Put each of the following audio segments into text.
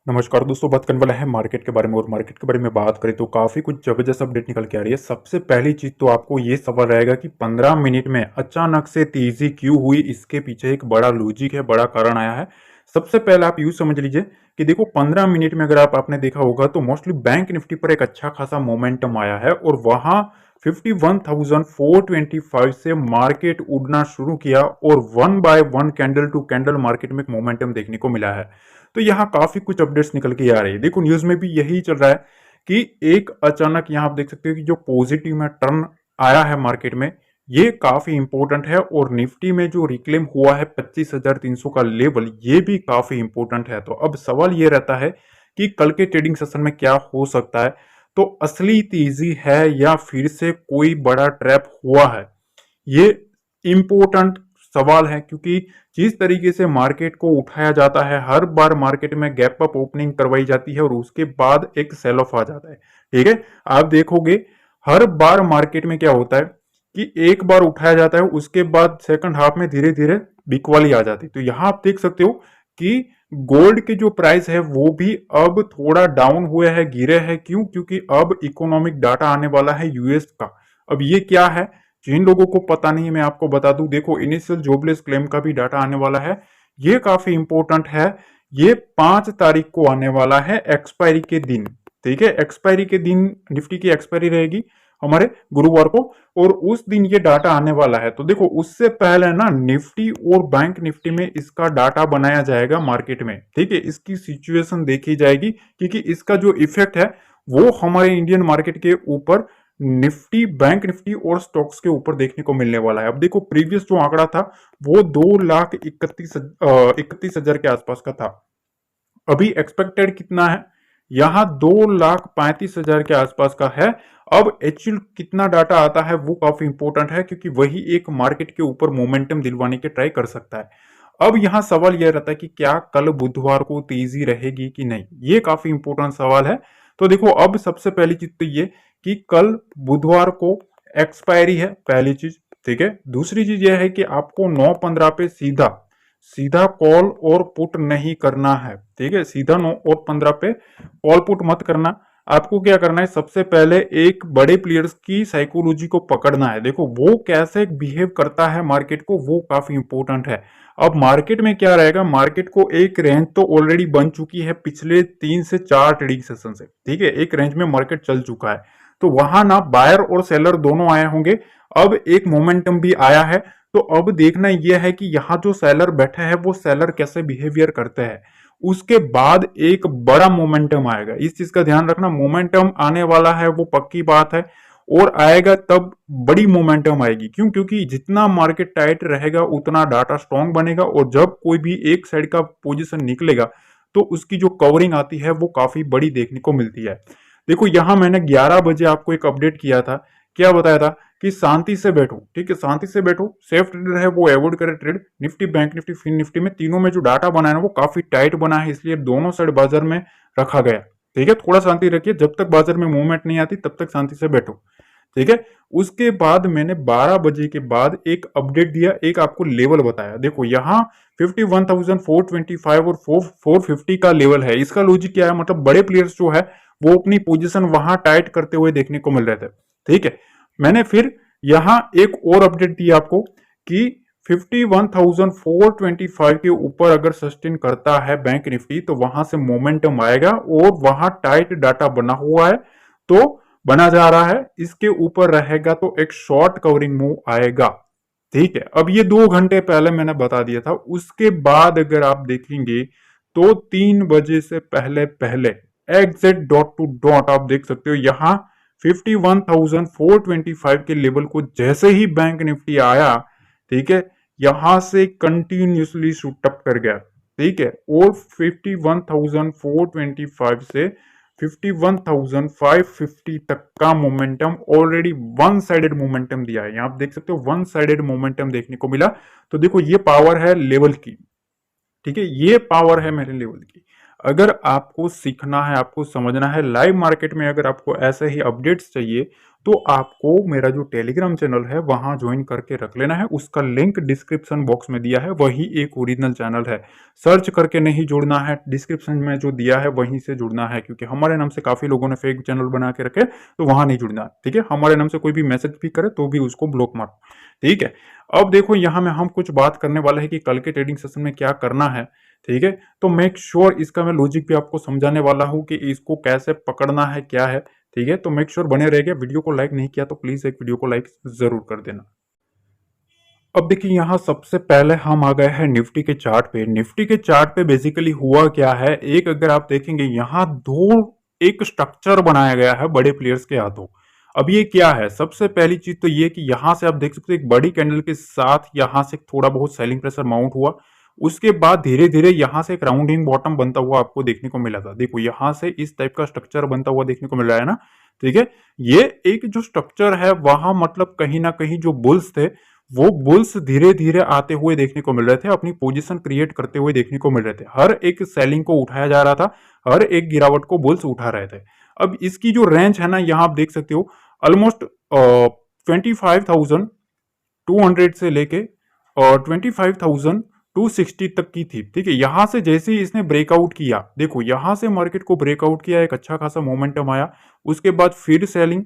नमस्कार दोस्तों, बात करने वाला है मार्केट के बारे में। और मार्केट के बारे में बात करें तो काफ़ी कुछ ज़बरदस्त अपडेट निकल के आ रही है। सबसे पहली चीज़ तो आपको ये सवाल रहेगा कि 15 मिनट में अचानक से तेज़ी क्यों हुई? इसके पीछे एक बड़ा लॉजिक है, बड़ा कारण आया है। सबसे पहले आप यूँ समझ लीजिए कि देखो 15 मिनट में अगर आपने देखा होगा तो मोस्टली बैंक निफ्टी पर एक अच्छा खासा मोमेंटम आया है और वहाँ 51,425 से मार्केट उड़ना शुरू किया और one by one candle to candle market में एक मोमेंटम देखने को मिला है। तो यहाँ काफी कुछ अपडेट्स निकल के आ रही है। देखो न्यूज में भी यही चल रहा है कि एक अचानक यहाँ आप देख सकते हो कि जो पॉजिटिव में टर्न आया है मार्केट में, ये काफी इंपॉर्टेंट है। और निफ्टी में जो रिक्लेम हुआ है 25,300 का लेवल, ये भी काफी इंपॉर्टेंट है। तो अब सवाल ये रहता है कि कल के ट्रेडिंग सेशन में क्या हो सकता है? तो असली तेजी है या फिर से कोई बड़ा ट्रैप हुआ है? ये इंपॉर्टेंट सवाल है, क्योंकि जिस तरीके से मार्केट को उठाया जाता है, हर बार मार्केट में गैप अप ओपनिंग करवाई जाती है और उसके बाद एक सेल ऑफ आ जाता है। ठीक है, आप देखोगे हर बार मार्केट में क्या होता है कि एक बार उठाया जाता है, उसके बाद सेकंड हाफ में धीरे धीरे बिकवाली आ जाती है। तो यहां आप देख सकते हो कि गोल्ड के जो प्राइस है वो भी अब थोड़ा डाउन हुए हैं, गिरे हैं। क्यों? क्योंकि अब इकोनॉमिक डाटा आने वाला है यूएस का। अब ये क्या है, जिन लोगों को पता नहीं मैं आपको बता दूं, देखो इनिशियल जॉबलेस क्लेम का भी डाटा आने वाला है। ये काफी इंपॉर्टेंट है। ये 5 तारीख को आने वाला है, एक्सपायरी के दिन। ठीक है, एक्सपायरी के दिन निफ्टी की एक्सपायरी रहेगी हमारे गुरुवार को, और उस दिन ये डाटा आने वाला है। तो देखो उससे पहले ना निफ्टी और बैंक निफ्टी में इसका डाटा बनाया जाएगा मार्केट में। ठीक है, इसकी सिचुएशन देखी जाएगी, क्योंकि इसका जो इफेक्ट है वो हमारे इंडियन मार्केट के ऊपर निफ्टी, बैंक निफ्टी और स्टॉक्स के ऊपर देखने को मिलने वाला है। अब देखो प्रीवियस जो आंकड़ा था वो 2,31,000 के आसपास का था। अभी एक्सपेक्टेड कितना है? यहाँ 2,35,000 के आसपास का है। अब एक्चुअल कितना डाटा आता है वो काफी इंपॉर्टेंट है, क्योंकि वही एक मार्केट के ऊपर मोमेंटम दिलवाने के ट्राई कर सकता है। अब यहाँ सवाल यह रहता है कि क्या कल बुधवार को तेजी रहेगी कि नहीं? ये काफी इंपॉर्टेंट सवाल है। तो देखो अब सबसे पहली चीज तो ये कि कल बुधवार को एक्सपायरी है, पहली चीज। ठीक है, दूसरी चीज यह है कि आपको 9:15 पे सीधा सीधा कॉल और पुट नहीं करना है। ठीक है, सीधा 9:15 पे कॉल पुट मत करना। आपको क्या करना है, सबसे पहले एक बड़े प्लेयर्स की साइकोलॉजी को पकड़ना है। देखो वो कैसे बिहेव करता है मार्केट को, वो काफी इंपॉर्टेंट है। अब मार्केट में क्या रहेगा, मार्केट को एक रेंज तो ऑलरेडी बन चुकी है पिछले 3 से 4 ट्रेडिंग सेशन से। ठीक है, एक रेंज में मार्केट चल चुका है। तो वहां ना बायर और सेलर दोनों आए होंगे। अब एक मोमेंटम भी आया है। तो अब देखना यह है कि यहाँ जो सेलर बैठे हैं वो सेलर कैसे बिहेवियर करते हैं। उसके बाद एक बड़ा मोमेंटम आएगा, इस चीज का ध्यान रखना। मोमेंटम आने वाला है वो पक्की बात है, और आएगा तब बड़ी मोमेंटम आएगी। क्यों? क्योंकि जितना मार्केट टाइट रहेगा उतना डाटा स्ट्रांग बनेगा, और जब कोई भी एक साइड का पोजीशन निकलेगा तो उसकी जो कवरिंग आती है वो काफी बड़ी देखने को मिलती है। देखो यहां मैंने 11 बजे आपको एक अपडेट किया था। क्या बताया था कि शांति से बैठो। ठीक है, शांति से बैठो, सेफ ट्रेडर है वो अवॉइड करे trade. Nifty, bank Nifty, fin Nifty में तीनों में जो डाटा बना है ना वो काफी टाइट बना है, इसलिए दोनों साइड बाजार में रखा गया। ठीक है, थोड़ा शांति रखिए, जब तक बाजार में मूवमेंट नहीं आती तब तक शांति से बैठो। ठीक है, उसके बाद मैंने 12 बजे के बाद एक अपडेट दिया, एक आपको लेवल बताया। देखो यहाँ 51,425 और 450 का लेवल है। इसका लॉजिक क्या है, मतलब बड़े प्लेयर्स जो है वो अपनी पोजीशन वहां टाइट करते हुए देखने को मिल रहे थे। ठीक है, मैंने फिर यहां एक और अपडेट दी आपको कि 51,425 के ऊपर अगर सस्टेन करता है बैंक निफ्टी तो वहां से मोमेंटम आएगा, और वहां टाइट डाटा बना हुआ है, तो बना जा रहा है। इसके ऊपर रहेगा तो एक शॉर्ट कवरिंग मूव आएगा। ठीक है, अब ये 2 घंटे पहले मैंने बता दिया था। उसके बाद अगर आप देखेंगे तो 3 बजे से पहले पहले एग्जैक्ट डॉट टू डॉट आप देख सकते हो यहां 51,425 के लेवल को जैसे ही बैंक निफ्टी आया, ठीक है, यहां से कंटिन्यूसली शूट अप कर गया। ठीक है, और 51,425 से 51,550 तक का momentum already one sided momentum दिया है। यहां आप देख सकते हो वन साइडेड मोमेंटम देखने को मिला। तो देखो ये पावर है लेवल की। ठीक है, ये पावर है मेरे लेवल की। अगर आपको सीखना है, आपको समझना है लाइव मार्केट में, अगर आपको ऐसे ही अपडेट्स चाहिए तो आपको मेरा जो टेलीग्राम चैनल है वहां ज्वाइन करके रख लेना है। उसका लिंक डिस्क्रिप्शन बॉक्स में दिया है, वही एक ओरिजिनल चैनल है। सर्च करके नहीं जुड़ना है, डिस्क्रिप्शन में जो दिया है वहीं से जुड़ना है, क्योंकि हमारे नाम से काफी लोगों ने फेक चैनल बना के रखे, तो वहां नहीं जुड़ना। ठीक है, हमारे नाम से कोई भी मैसेज भी करे तो भी उसको ब्लॉक मारो। ठीक है, अब देखो यहाँ में हम कुछ बात करने वाले हैं कि कल के ट्रेडिंग सेशन में क्या करना है। ठीक है, तो मेक श्योर इसका मैं लॉजिक भी आपको समझाने वाला हूँ कि इसको कैसे पकड़ना है, क्या है। ठीक है, तो मेक श्योर बने रहेगा। वीडियो को लाइक नहीं किया तो प्लीज एक वीडियो को लाइक जरूर कर देना। अब देखिए यहाँ सबसे पहले हम आ गए हैं निफ्टी के चार्ट पे। निफ्टी के चार्ट पे बेसिकली हुआ क्या है, एक अगर आप देखेंगे यहाँ एक स्ट्रक्चर बनाया गया है बड़े प्लेयर्स के हाथों। अब ये क्या है, सबसे पहली चीज तो ये कि यहाँ से आप देख सकते हो एक बड़ी कैंडल के साथ यहाँ से थोड़ा बहुत सेलिंग प्रेशर माउंट हुआ। उसके बाद धीरे धीरे यहाँ से एक राउंडिंग बॉटम बनता हुआ आपको देखने को मिला था। देखो यहाँ से इस टाइप का स्ट्रक्चर बनता हुआ देखने को मिल रहा है ना। ठीक है, ये एक जो स्ट्रक्चर है वहां मतलब कहीं ना कहीं जो बुल्स थे वो बुल्स धीरे धीरे आते हुए देखने को मिल रहे थे, अपनी पोजीशन क्रिएट करते हुए देखने को मिल रहे थे। हर एक सेलिंग को उठाया जा रहा था, हर एक गिरावट को बुल्स उठा रहे थे। अब इसकी जो रेंज है ना, यहाँ आप देख सकते हो ऑलमोस्ट 25,200 से लेके और 25,260 तक की थी। ठीक है, यहां से जैसे ही इसने ब्रेकआउट किया, देखो यहां से मार्केट को ब्रेकआउट किया, एक अच्छा खासा मोमेंटम आया। उसके बाद फिर सेलिंग,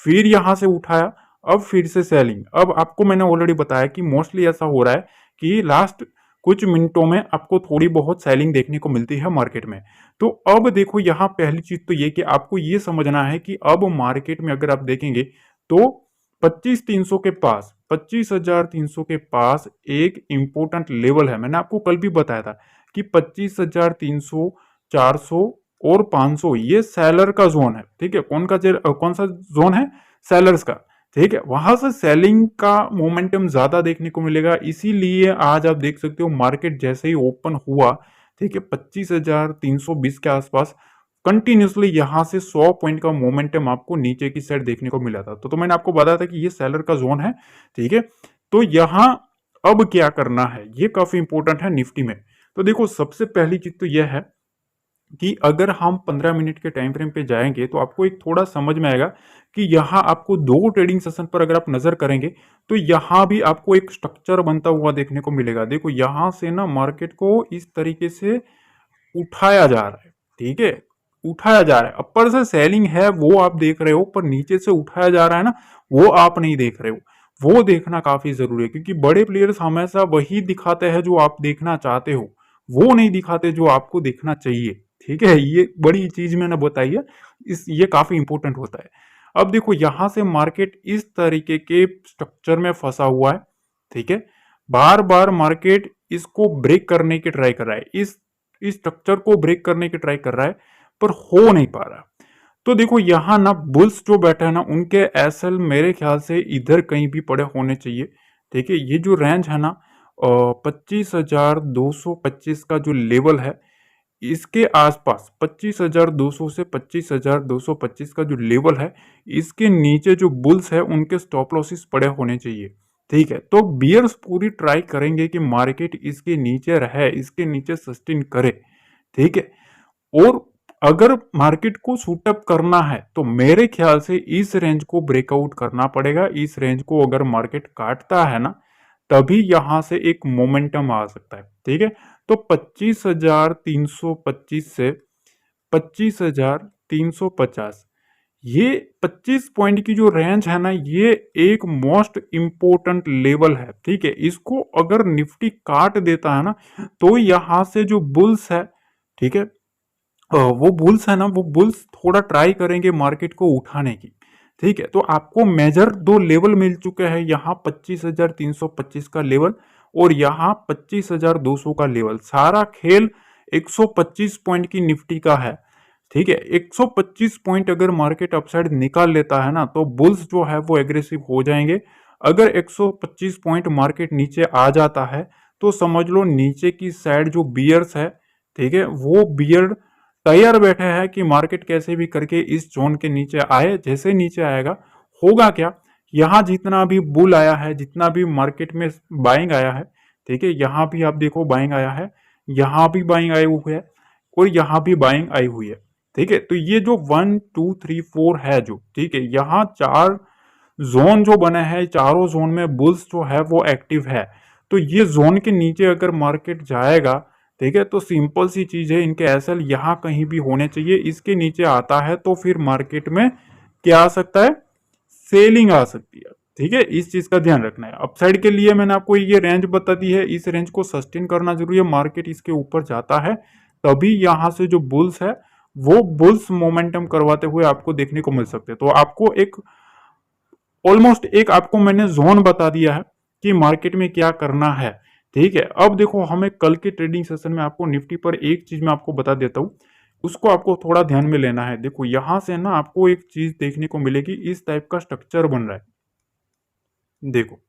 फिर यहां से उठाया, अब फिर से सेलिंग। अब आपको मैंने ऑलरेडी बताया कि मोस्टली ऐसा हो रहा है कि लास्ट कुछ मिनटों में आपको थोड़ी बहुत सेलिंग देखने को मिलती है मार्केट में। तो अब देखो यहाँ पहली चीज तो ये कि आपको ये समझना है कि अब मार्केट में अगर आप देखेंगे तो 25,300 के पास, 25,300 के पास एक इंपॉर्टेंट लेवल है। मैंने आपको कल भी बताया था कि 25,300, 400 और 500 ये सेलर का जोन है। ठीक है, कौन सा जोन है, सेलर्स का। ठीक है, वहां से सेलिंग का मोमेंटम ज्यादा देखने को मिलेगा, इसीलिए आज आप देख सकते हो मार्केट जैसे ही ओपन हुआ, ठीक है, 25,320 के आसपास कंटिन्यूसली यहां से 100 पॉइंट का मोमेंटम आपको नीचे की साइड देखने को मिला था। तो मैंने आपको बताया था कि ये सेलर का जोन है। ठीक है, तो यहां अब क्या करना है ये काफी इंपॉर्टेंट है निफ्टी में। तो देखो सबसे पहली चीज तो यह है कि अगर हम 15 मिनट के टाइम फ्रेम पे जाएंगे तो आपको एक थोड़ा समझ में आएगा कि यहाँ आपको दो ट्रेडिंग सेशन पर अगर आप नजर करेंगे तो यहाँ भी आपको एक स्ट्रक्चर बनता हुआ देखने को मिलेगा। देखो यहाँ से ना मार्केट को इस तरीके से उठाया जा रहा है। ठीक है, उठाया जा रहा है, अपर से सेलिंग है वो आप देख रहे हो, पर नीचे से उठाया जा रहा है ना, वो आप नहीं देख रहे हो। वो देखना काफी जरूरी है, क्योंकि बड़े प्लेयर्स हमेशा वही दिखाते हैं जो आप देखना चाहते हो, वो नहीं दिखाते जो आपको देखना चाहिए। ठीक है, ये बड़ी चीज मैंने बताई है, ये काफी इंपॉर्टेंट होता है। अब देखो यहां से मार्केट इस तरीके के स्ट्रक्चर में फंसा हुआ है। ठीक है, बार बार मार्केट इसको ब्रेक करने की ट्राई कर रहा है, इस स्ट्रक्चर को ब्रेक करने की ट्राई कर रहा है, पर हो नहीं पा रहा। तो देखो यहाँ ना बुल्स जो बैठे हैं ना, उनके एसएल मेरे ख्याल से इधर कहीं भी पड़े होने चाहिए। ठीक है, ये जो रेंज है ना 25,225 का जो लेवल है, इसके आसपास 25,200 से 25,225 का जो लेवल है, इसके नीचे जो बुल्स है उनके स्टॉप लॉसेस पड़े होने चाहिए। ठीक है, तो बियर्स पूरी ट्राई करेंगे कि मार्केट इसके नीचे रहे, इसके नीचे सस्टेन करे। ठीक है, और अगर मार्केट को शूटअप करना है तो मेरे ख्याल से इस रेंज को ब्रेकआउट करना पड़ेगा। इस रेंज को अगर मार्केट काटता है ना, तभी यहां से एक मोमेंटम आ सकता है। ठीक है, तो 25,325 से 25,350, ये 25 पॉइंट की जो रेंज है ना, ये एक मोस्ट इंपोर्टेंट लेवल है। ठीक है, इसको अगर निफ्टी काट देता है ना, तो यहां से जो बुल्स है, ठीक है, वो बुल्स है ना, वो बुल्स थोड़ा ट्राई करेंगे मार्केट को उठाने की। ठीक है, तो आपको मेजर दो लेवल मिल चुके हैं, यहाँ 25,325 का लेवल और यहाँ 25,200 का लेवल। सारा खेल 125 पॉइंट की निफ्टी का है। ठीक है, 125 पॉइंट अगर मार्केट अपसाइड निकाल लेता है ना, तो बुल्स जो है वो एग्रेसिव हो जाएंगे। अगर 125 पॉइंट मार्केट नीचे आ जाता है तो समझ लो नीचे की साइड जो बियर्स है, ठीक है, वो बियर तैयार बैठे हैं कि मार्केट कैसे भी करके इस जोन के नीचे आए। जैसे नीचे आएगा, होगा क्या, यहाँ जितना भी बुल आया है, जितना भी मार्केट में बाइंग आया है, ठीक है, यहाँ भी आप देखो बाइंग आया है, यहाँ भी बाइंग आई हुई है और यहाँ भी बाइंग आई हुई है। ठीक है। तो ये जो 1 2 3 4 है जो, ठीक है, यहाँ 4 जोन जो बने हैं, चारों जोन में बुल्स जो है वो एक्टिव है। तो ये जोन के नीचे अगर मार्केट जाएगा, ठीक है, तो सिंपल सी चीज है, इनके एसएल यहाँ कहीं भी होने चाहिए। इसके नीचे आता है तो फिर मार्केट में क्या आ सकता है, सेलिंग आ सकती है। ठीक है, इस चीज का ध्यान रखना है। अपसाइड के लिए मैंने आपको ये रेंज बता दी है, इस रेंज को सस्टेन करना जरूरी है। मार्केट इसके ऊपर जाता है तभी यहाँ से जो बुल्स है वो बुल्स मोमेंटम करवाते हुए आपको देखने को मिल सकते हैं। तो आपको एक ऑलमोस्ट एक आपको मैंने जोन बता दिया है कि मार्केट में क्या करना है। ठीक है, अब देखो हमें कल के ट्रेडिंग सेशन में आपको निफ्टी पर एक चीज मैं आपको बता देता हूँ, उसको आपको थोड़ा ध्यान में लेना है। देखो यहां से ना आपको एक चीज देखने को मिलेगी, इस टाइप का स्ट्रक्चर बन रहा है। देखो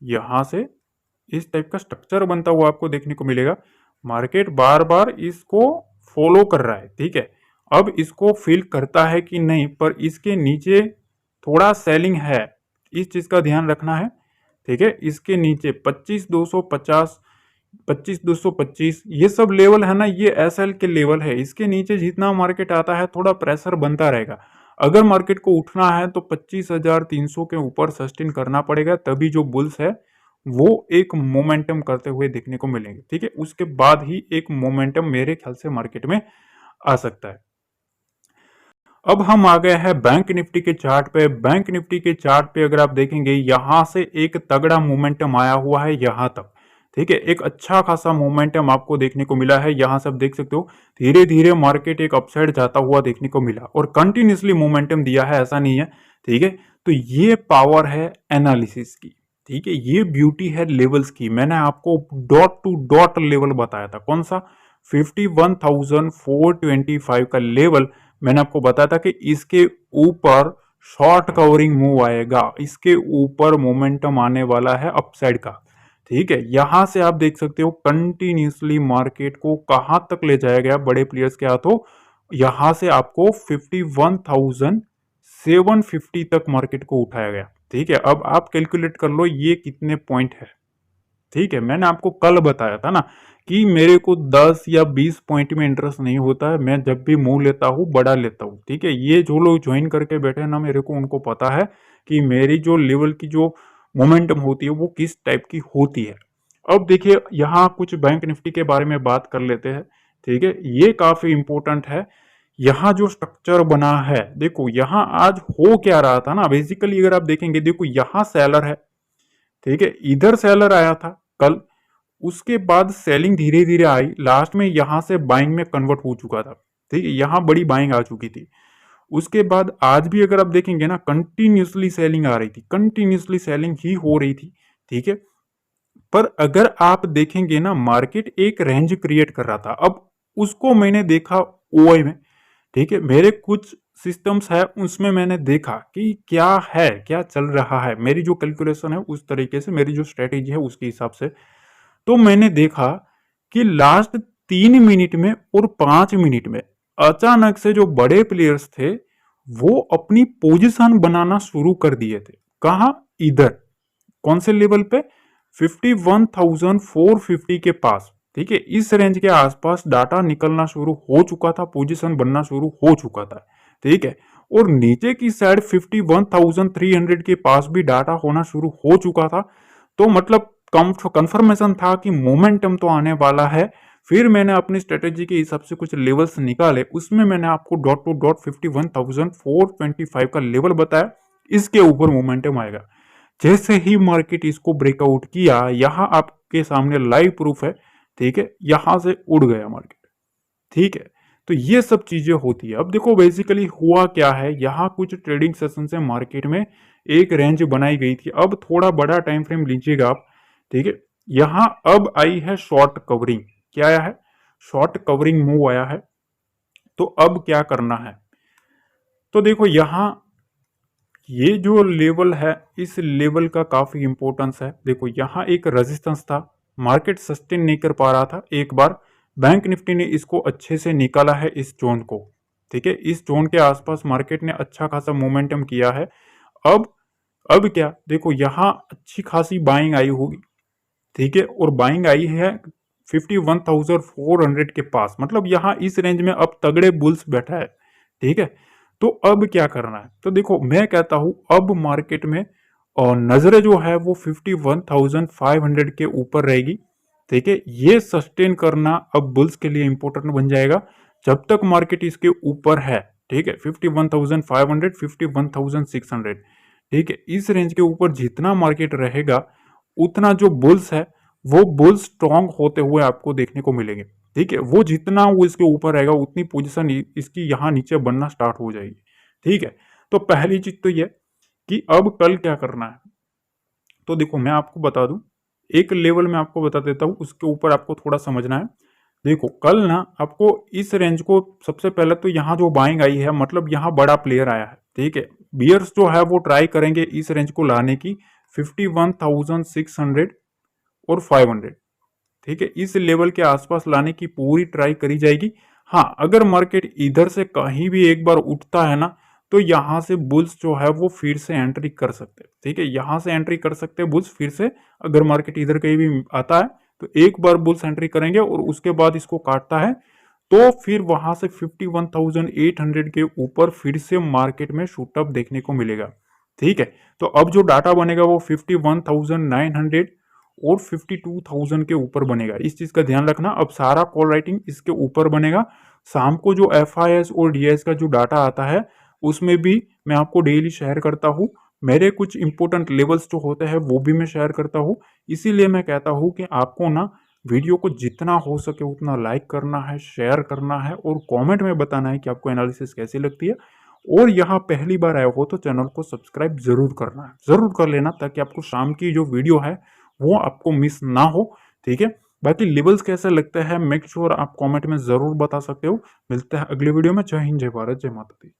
यहां से इस टाइप का स्ट्रक्चर बनता हुआ आपको देखने को मिलेगा। मार्केट बार बार इसको फॉलो कर रहा है। ठीक है, अब इसको फील करता है कि नहीं, पर इसके नीचे थोड़ा सेलिंग है, इस चीज का ध्यान रखना है। ठीक है, इसके नीचे 25,250, 25,225 ये सब लेवल है ना, ये एसएल के लेवल है। इसके नीचे जितना मार्केट आता है थोड़ा प्रेशर बनता रहेगा। अगर मार्केट को उठना है तो 25,300 के ऊपर सस्टेन करना पड़ेगा, तभी जो बुल्स है वो एक मोमेंटम करते हुए देखने को मिलेंगे। ठीक है, उसके बाद ही एक मोमेंटम मेरे ख्याल से मार्केट में आ सकता है। अब हम आ गए हैं बैंक निफ्टी के चार्ट पे। बैंक निफ्टी के चार्ट पे अगर आप देखेंगे, यहां से एक तगड़ा मोमेंटम आया हुआ है यहां तक। ठीक है, एक अच्छा खासा मोमेंटम आपको देखने को मिला है। यहां से आप देख सकते हो धीरे धीरे मार्केट एक अपसाइड जाता हुआ देखने को मिला और कंटिन्यूसली मोमेंटम दिया है, ऐसा नहीं है। ठीक है, तो ये पावर है एनालिसिस की। ठीक है, ये ब्यूटी है लेवल्स की। मैंने आपको डॉट टू डॉट लेवल बताया था, कौन सा, 51,425 का लेवल। मैंने आपको बताया था कि इसके ऊपर शॉर्ट कवरिंग मूव आएगा, इसके ऊपर मोमेंटम आने वाला है अपसाइड का। ठीक है, यहां से आप देख सकते हो कंटिन्यूसली मार्केट को कहां तक ले जाया गया बड़े प्लेयर्स के हाथों। यहां से आपको 51,750 तक मार्केट को उठाया गया। ठीक है, अब आप कैलकुलेट कर लो ये कितने पॉइंट है। ठीक है, मैंने आपको कल बताया था ना कि मेरे को 10 या 20 पॉइंट में इंटरेस्ट नहीं होता है, मैं जब भी मुंह लेता हूँ बड़ा लेता हूँ। ठीक है, ये जो लोग ज्वाइन करके बैठे हैं ना मेरे को, उनको पता है कि मेरी जो लेवल की जो मोमेंटम होती है वो किस टाइप की होती है। अब देखिए यहाँ कुछ बैंक निफ्टी के बारे में बात कर लेते हैं। ठीक है, ये काफी इंपॉर्टेंट है। यहाँ जो स्ट्रक्चर बना है, देखो यहाँ आज हो क्या रहा था ना, बेसिकली अगर आप देखेंगे, देखो यहाँ सेलर है। ठीक है, इधर सेलर आया था कल, उसके बाद सेलिंग धीरे धीरे आई, लास्ट में यहां से बाइंग में कन्वर्ट हो चुका था। ठीक है, यहां बड़ी बाइंग आ चुकी थी। उसके बाद आज भी अगर आप देखेंगे ना, कंटिन्यूसली सेलिंग आ रही थी, कंटिन्यूसली सेलिंग ही हो रही थी। ठीक है, पर अगर आप देखेंगे ना, मार्केट एक रेंज क्रिएट कर रहा था। अब उसको मैंने देखा ओआई में। ठीक है, मेरे कुछ सिस्टम्स है उसमें मैंने देखा कि क्या है, क्या चल रहा है, मेरी जो कैलकुलेशन है उस तरीके से, मेरी जो स्ट्रेटेजी है उसके हिसाब से। तो मैंने देखा कि लास्ट 3 मिनट में और 5 मिनट में अचानक से जो बड़े प्लेयर्स थे वो अपनी पोजीशन बनाना शुरू कर दिए थे। कहा, इधर कौन से लेवल पे, 51,450 के पास। ठीक है, इस रेंज के आसपास डाटा निकलना शुरू हो चुका था, पोजीशन बनना शुरू हो चुका था। ठीक है, और नीचे की साइड 51,300 के पास भी डाटा होना शुरू हो चुका था। तो मतलब कंफर्मेशन था कि मोमेंटम तो आने वाला है। फिर मैंने अपनी स्ट्रेटेजी के हिसाब से कुछ लेवल्स निकाले, उसमें मैंने आपको डॉट टू डॉट 51,425 का लेवल बताया, इसके ऊपर मोमेंटम आएगा। जैसे ही मार्केट इसको ब्रेकआउट किया, यहां आपके सामने लाइव प्रूफ है। ठीक है, यहां से उड़ गया मार्केट। ठीक है, तो ये सब चीजें होती है। अब देखो बेसिकली हुआ क्या है, यहाँ कुछ ट्रेडिंग सेशन से मार्केट में एक रेंज बनाई गई थी। अब थोड़ा बड़ा टाइम फ्रेम लीजिएगा आप। ठीक है, यहां अब आई है शॉर्ट कवरिंग। क्या आया है, शॉर्ट कवरिंग मूव आया है। तो अब क्या करना है, तो देखो यहां ये जो लेवल है, इस लेवल का काफी इंपॉर्टेंस है। देखो यहां एक रेजिस्टेंस था, मार्केट सस्टेन नहीं कर पा रहा था। एक बार बैंक निफ्टी ने इसको अच्छे से निकाला है, इस जोन को। ठीक है, इस जोन के आसपास मार्केट ने अच्छा खासा मोमेंटम किया है। अब क्या, देखो यहां अच्छी खासी बाइंग आई होगी। ठीक है, और बाइंग आई है 51,400 के पास, मतलब यहाँ इस रेंज में अब तगड़े बुल्स बैठा है। ठीक है, तो अब क्या करना है? तो देखो मैं कहता हूं अब मार्केट में और नजरें जो है वो 51,500 के ऊपर रहेगी। ठीक है, ये सस्टेन करना अब बुल्स के लिए इंपॉर्टेंट बन जाएगा जब तक मार्केट इसके ऊपर है। ठीक है, 51,500, 51,600। ठीक है, इस रेंज के ऊपर जितना मार्केट रहेगा उतना जो बुल्स है वो बुल्स स्ट्रांग होते हुए आपको देखने को मिलेंगे। ठीक है, वो जितना वो इसके ऊपर रहेगा उतनी पोजीशन इसकी यहाँ नीचे बनना स्टार्ट हो जाएगी। ठीक है, तो पहली चीज तो ये कि अब कल क्या करना है। तो देखो मैं आपको बता दूं, एक लेवल में आपको बता देता हूं, उसके ऊपर आपको थोड़ा समझना है। देखो कल ना आपको इस रेंज को सबसे पहले तो यहाँ जो बाइंग आई है, मतलब यहाँ बड़ा प्लेयर आया है। ठीक है, बियर्स जो है वो ट्राई करेंगे इस रेंज को लाने की 51,600 और 500। ठीक है, इस लेवल के आसपास लाने की पूरी ट्राई करी जाएगी। हाँ, अगर मार्केट इधर से कहीं भी एक बार उठता है ना, तो यहां से बुल्स जो है वो फिर से एंट्री कर सकते हैं। ठीक है, यहां से एंट्री कर सकते हैं बुल्स फिर से। अगर मार्केट इधर कहीं भी आता है तो एक बार बुल्स एंट्री करेंगे और उसके बाद इसको काटता है तो फिर वहां से 51,800 के ऊपर फिर से मार्केट में शूटअप देखने को मिलेगा। ठीक है, तो अब जो डाटा बनेगा वो 51,900 और 52,000 के ऊपर बनेगा। इस चीज का ध्यान रखना, अब सारा कॉल राइटिंग इसके ऊपर बनेगा। शाम को जो FIS और DIS का जो डाटा आता है उसमें भी मैं आपको डेली शेयर करता हूँ। मेरे कुछ इंपॉर्टेंट लेवल्स जो होते हैं वो भी मैं शेयर करता हूँ। इसीलिए मैं कहता हूँ कि आपको ना वीडियो को जितना हो सके उतना लाइक करना है, शेयर करना है और कमेंट में बताना है कि आपको एनालिसिस कैसी लगती है। और यहाँ पहली बार आए हो तो चैनल को सब्सक्राइब जरूर करना है, जरूर कर लेना, ताकि आपको शाम की जो वीडियो है वो आपको मिस ना हो। ठीक है, बाकी लेवल्स कैसे लगते हैं मेक श्योर आप कमेंट में जरूर बता सकते हो। मिलते हैं अगले वीडियो में। जय हिंद, जय भारत, जय माता दी।